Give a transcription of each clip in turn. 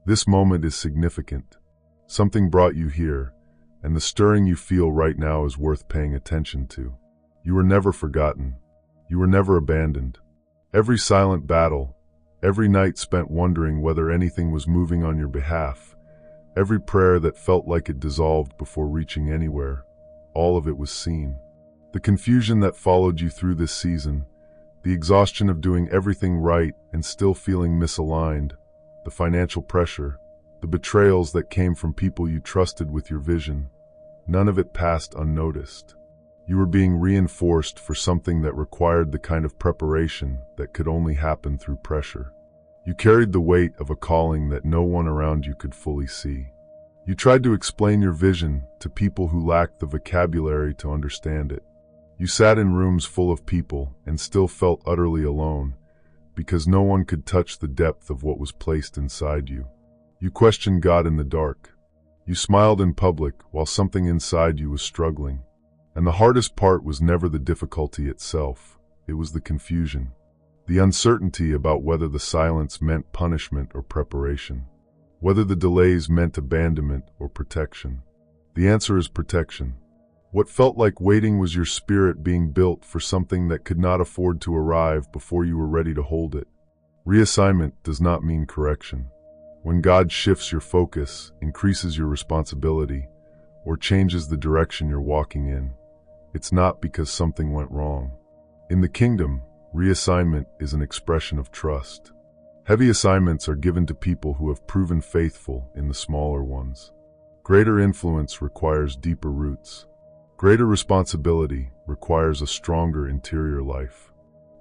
This moment is significant. Something brought you here, and the stirring you feel right now is worth paying attention to. You were never forgotten. You were never abandoned. Every silent battle, every night spent wondering whether anything was moving on your behalf, every prayer that felt like it dissolved before reaching anywhere, all of it was seen. The confusion that followed you through this season, the exhaustion of doing everything right and still feeling misaligned, the financial pressure, the betrayals that came from people you trusted with your vision, none of it passed unnoticed. You were being reinforced for something that required the kind of preparation that could only happen through pressure. You carried the weight of a calling that no one around you could fully see. You tried to explain your vision to people who lacked the vocabulary to understand it. You sat in rooms full of people and still felt utterly alone because no one could touch the depth of what was placed inside you. You questioned God in the dark. You smiled in public while something inside you was struggling. And the hardest part was never the difficulty itself, it was the confusion. The uncertainty about whether the silence meant punishment or preparation, whether the delays meant abandonment or protection. The answer is protection. What felt like waiting was your spirit being built for something that could not afford to arrive before you were ready to hold it. Reassignment does not mean correction. When God shifts your focus, increases your responsibility, or changes the direction you're walking in, it's not because something went wrong. In the kingdom, reassignment is an expression of trust. Heavy assignments are given to people who have proven faithful in the smaller ones. Greater influence requires deeper roots. Greater responsibility requires a stronger interior life.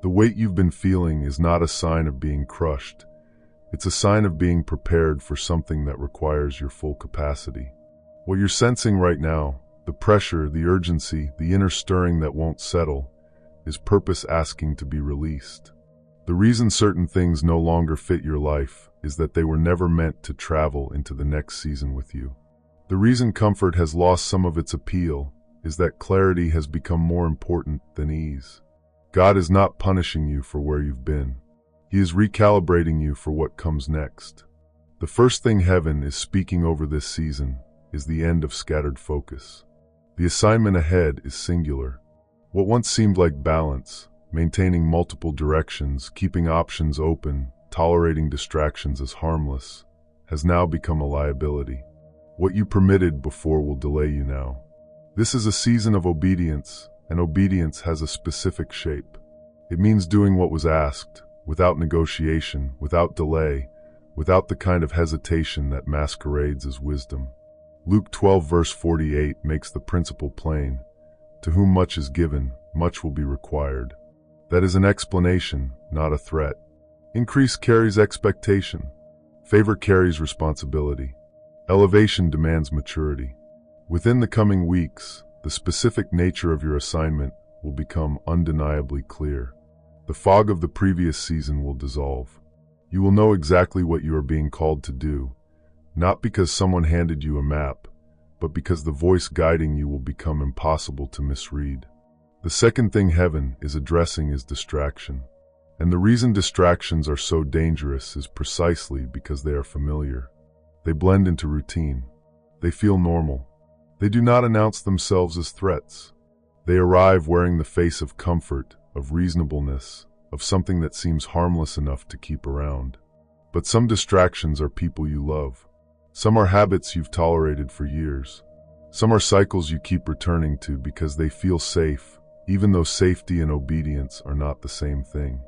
The weight you've been feeling is not a sign of being crushed. It's a sign of being prepared for something that requires your full capacity. What you're sensing right now, the pressure, the urgency, the inner stirring that won't settle, is purpose asking to be released. The reason certain things no longer fit your life is that they were never meant to travel into the next season with you. The reason comfort has lost some of its appeal is that clarity has become more important than ease. God is not punishing you for where you've been. He is recalibrating you for what comes next. The first thing heaven is speaking over this season is the end of scattered focus. The assignment ahead is singular. What once seemed like balance, maintaining multiple directions, keeping options open, tolerating distractions as harmless, has now become a liability. What you permitted before will delay you now. This is a season of obedience, and obedience has a specific shape. It means doing what was asked, without negotiation, without delay, without the kind of hesitation that masquerades as wisdom. Luke 12 verse 48 makes the principle plain. To whom much is given, much will be required. That is an explanation, not a threat. Increase carries expectation. Favor carries responsibility. Elevation demands maturity. Within the coming weeks, the specific nature of your assignment will become undeniably clear. The fog of the previous season will dissolve. You will know exactly what you are being called to do, not because someone handed you a map, but because the voice guiding you will become impossible to misread. The second thing heaven is addressing is distraction. And the reason distractions are so dangerous is precisely because they are familiar. They blend into routine. They feel normal. They do not announce themselves as threats. They arrive wearing the face of comfort, of reasonableness, of something that seems harmless enough to keep around. But some distractions are people you love. Some are habits you've tolerated for years. Some are cycles you keep returning to because they feel safe, even though safety and obedience are not the same thing.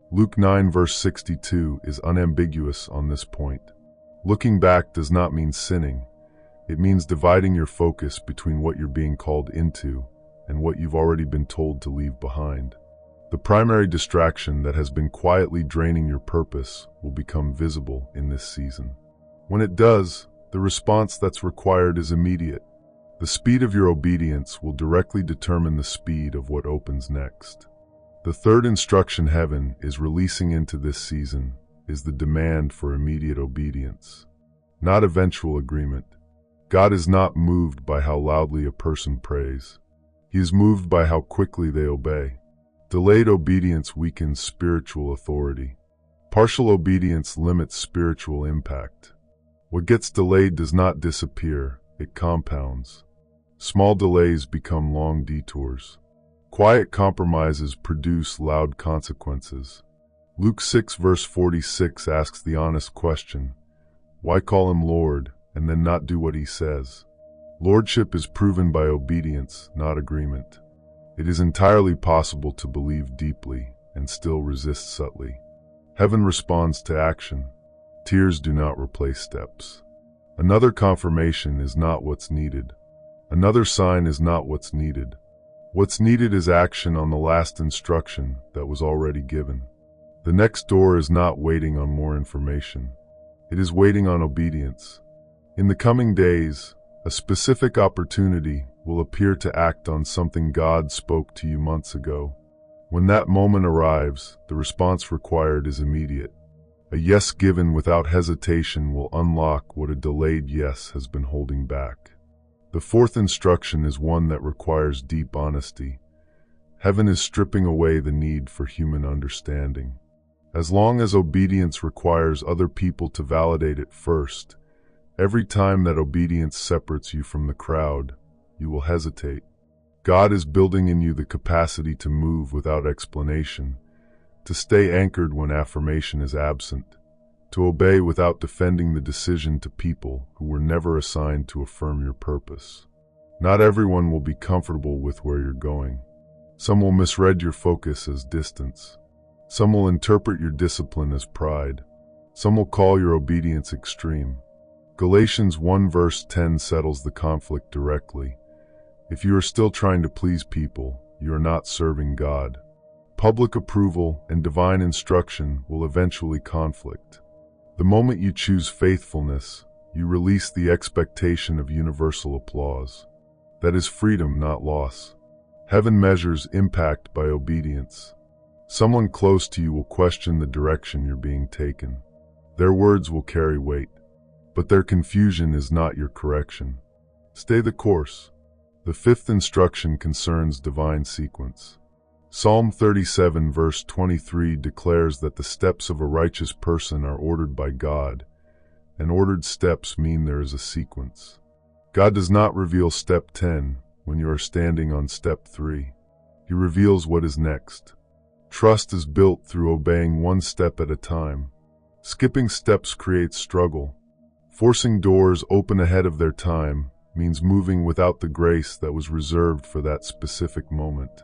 Luke 9 verse 62 is unambiguous on this point. Looking back does not mean sinning. It means dividing your focus between what you're being called into and what you've already been told to leave behind. The primary distraction that has been quietly draining your purpose will become visible in this season. When it does, the response that's required is immediate. The speed of your obedience will directly determine the speed of what opens next. The third instruction heaven is releasing into this season is the demand for immediate obedience, not eventual agreement. God is not moved by how loudly a person prays. He is moved by how quickly they obey. Delayed obedience weakens spiritual authority. Partial obedience limits spiritual impact. What gets delayed does not disappear, it compounds. Small delays become long detours. Quiet compromises produce loud consequences. Luke 6 verse 46 asks the honest question, why call him Lord and then not do what he says? Lordship is proven by obedience, not agreement. It is entirely possible to believe deeply and still resist subtly. Heaven responds to action. Tears do not replace steps. Another confirmation is not what's needed. Another sign is not what's needed. What's needed is action on the last instruction that was already given. The next door is not waiting on more information. It is waiting on obedience. In the coming days, a specific opportunity will appear to act on something God spoke to you months ago. When that moment arrives, the response required is immediate. A yes given without hesitation will unlock what a delayed yes has been holding back. The fourth instruction is one that requires deep honesty. Heaven is stripping away the need for human understanding. As long as obedience requires other people to validate it first, every time that obedience separates you from the crowd, you will hesitate. God is building in you the capacity to move without explanation, to stay anchored when affirmation is absent, to obey without defending the decision to people who were never assigned to affirm your purpose. Not everyone will be comfortable with where you're going. Some will misread your focus as distance. Some will interpret your discipline as pride. Some will call your obedience extreme. Galatians 1 verse 10 settles the conflict directly. If you are still trying to please people, you are not serving God. Public approval and divine instruction will eventually conflict. The moment you choose faithfulness, you release the expectation of universal applause. That is freedom, not loss. Heaven measures impact by obedience. Someone close to you will question the direction you're being taken. Their words will carry weight, but their confusion is not your correction. Stay the course. The fifth instruction concerns divine sequence. Psalm 37 verse 23 declares that the steps of a righteous person are ordered by God, and ordered steps mean there is a sequence. God does not reveal step 10 when you are standing on step 3. He reveals what is next. Trust is built through obeying one step at a time. Skipping steps creates struggle. Forcing doors open ahead of their time means moving without the grace that was reserved for that specific moment.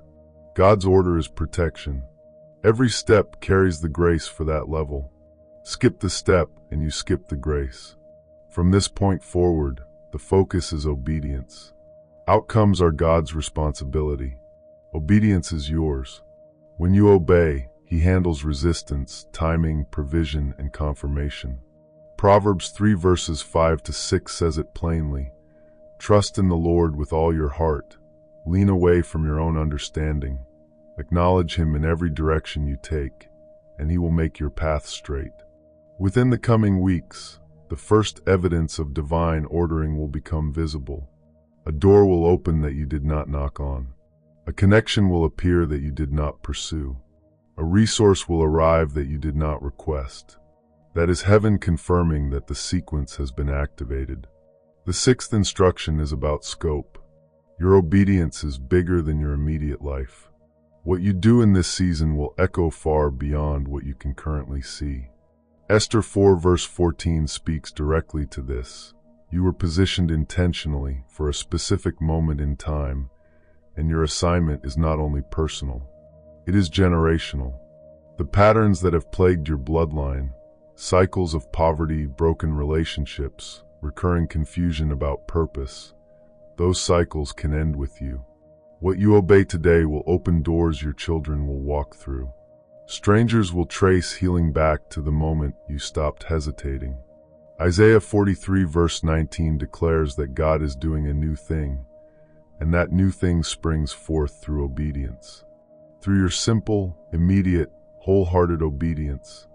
God's order is protection. Every step carries the grace for that level. Skip the step and you skip the grace. From this point forward, the focus is obedience. Outcomes are God's responsibility. Obedience is yours. When you obey, He handles resistance, timing, provision, and confirmation. Proverbs 3 verses 5 to 6 says it plainly. Trust in the Lord with all your heart. Lean away from your own understanding. Acknowledge Him in every direction you take, and He will make your path straight. Within the coming weeks, the first evidence of divine ordering will become visible. A door will open that you did not knock on. A connection will appear that you did not pursue. A resource will arrive that you did not request. That is heaven confirming that the sequence has been activated. The sixth instruction is about scope. Your obedience is bigger than your immediate life. What you do in this season will echo far beyond what you can currently see. Esther 4 verse 14 speaks directly to this. You were positioned intentionally for a specific moment in time, and your assignment is not only personal, it is generational. The patterns that have plagued your bloodline, cycles of poverty, broken relationships, recurring confusion about purpose, those cycles can end with you. What you obey today will open doors your children will walk through. Strangers will trace healing back to the moment you stopped hesitating. Isaiah 43 verse 19 declares that God is doing a new thing, and that new thing springs forth through obedience. Through your simple, immediate, wholehearted obedience.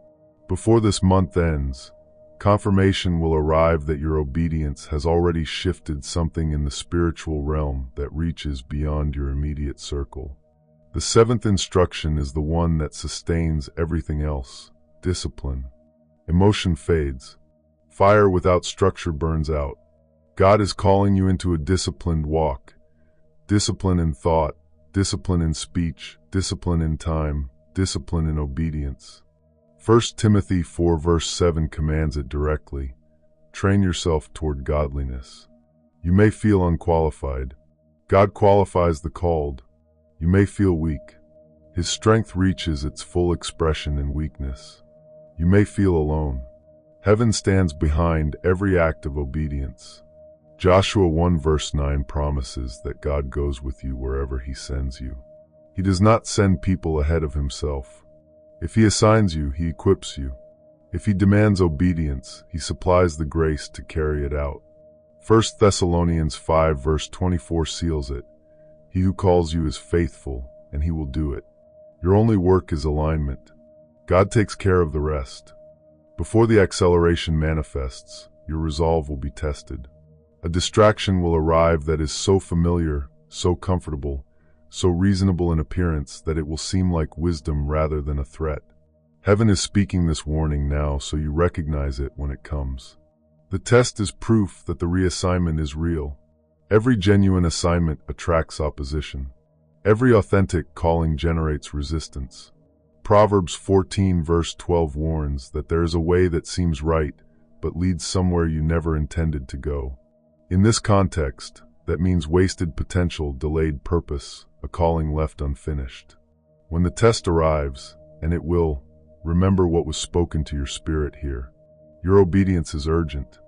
Before this month ends, confirmation will arrive that your obedience has already shifted something in the spiritual realm that reaches beyond your immediate circle. The seventh instruction is the one that sustains everything else: discipline. Emotion fades. Fire without structure burns out. God is calling you into a disciplined walk. Discipline in thought, discipline in speech, discipline in time, discipline in obedience. 1 Timothy 4 verse 7 commands it directly. Train yourself toward godliness. You may feel unqualified. God qualifies the called. You may feel weak. His strength reaches its full expression in weakness. You may feel alone. Heaven stands behind every act of obedience. Joshua 1 verse 9 promises that God goes with you wherever He sends you. He does not send people ahead of Himself. If He assigns you, He equips you. If He demands obedience, He supplies the grace to carry it out. 1 Thessalonians 5 verse 24 seals it. He who calls you is faithful, and He will do it. Your only work is alignment. God takes care of the rest. Before the acceleration manifests, your resolve will be tested. A distraction will arrive that is so familiar, so comfortable, so reasonable in appearance that it will seem like wisdom rather than a threat. Heaven is speaking this warning now so you recognize it when it comes. The test is proof that the reassignment is real. Every genuine assignment attracts opposition. Every authentic calling generates resistance. Proverbs 14 verse 12 warns that there is a way that seems right, but leads somewhere you never intended to go. In this context, that means wasted potential, delayed purpose, a calling left unfinished. When the test arrives, and it will, remember what was spoken to your spirit here. Your obedience is urgent.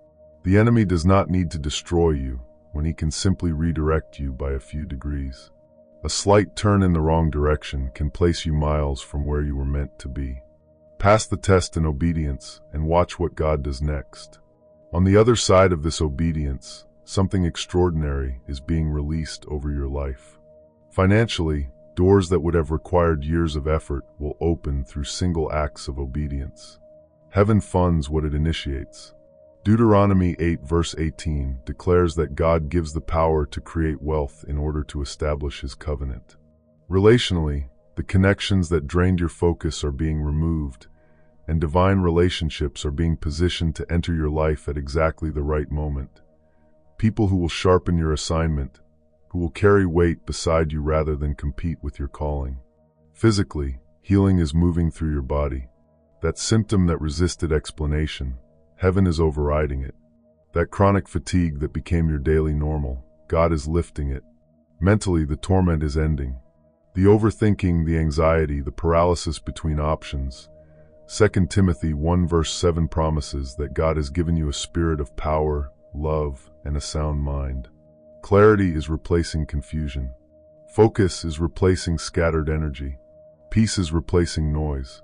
The enemy does not need to destroy you when he can simply redirect you by a few degrees. A slight turn in the wrong direction can place you miles from where you were meant to be. Pass the test in obedience and watch what God does next. On the other side of this obedience, something extraordinary is being released over your life. Financially, doors that would have required years of effort will open through single acts of obedience. Heaven funds what it initiates. Deuteronomy 8 verse 18 declares that God gives the power to create wealth in order to establish His covenant. Relationally, the connections that drained your focus are being removed, and divine relationships are being positioned to enter your life at exactly the right moment. People who will sharpen your assignment, who will carry weight beside you rather than compete with your calling. Physically, healing is moving through your body. That symptom that resisted explanation, heaven is overriding it. That chronic fatigue that became your daily normal, God is lifting it. Mentally, the torment is ending. The overthinking, the anxiety, the paralysis between options. 2 Timothy 1 verse 7 promises that God has given you a spirit of power, love, and a sound mind. Clarity is replacing confusion. Focus is replacing scattered energy. Peace is replacing noise.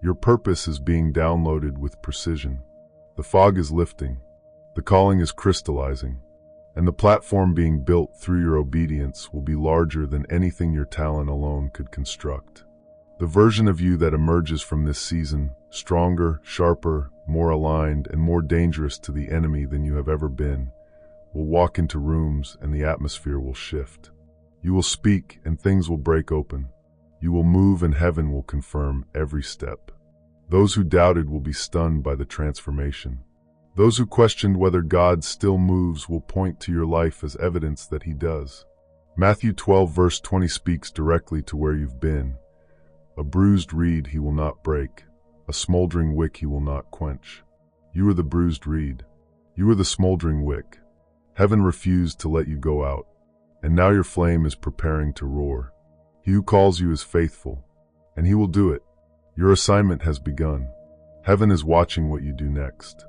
Your purpose is being downloaded with precision. The fog is lifting. The calling is crystallizing. And the platform being built through your obedience will be larger than anything your talent alone could construct. The version of you that emerges from this season, stronger, sharper, more aligned, and more dangerous to the enemy than you have ever been, will walk into rooms and the atmosphere will shift. You will speak and things will break open. You will move and heaven will confirm every step. Those who doubted will be stunned by the transformation. Those who questioned whether God still moves will point to your life as evidence that He does. Matthew 12 verse 20 speaks directly to where you've been. A bruised reed He will not break. A smoldering wick He will not quench. You are the bruised reed. You are the smoldering wick. Heaven refused to let you go out, and now your flame is preparing to roar. He who calls you is faithful, and He will do it. Your assignment has begun. Heaven is watching what you do next.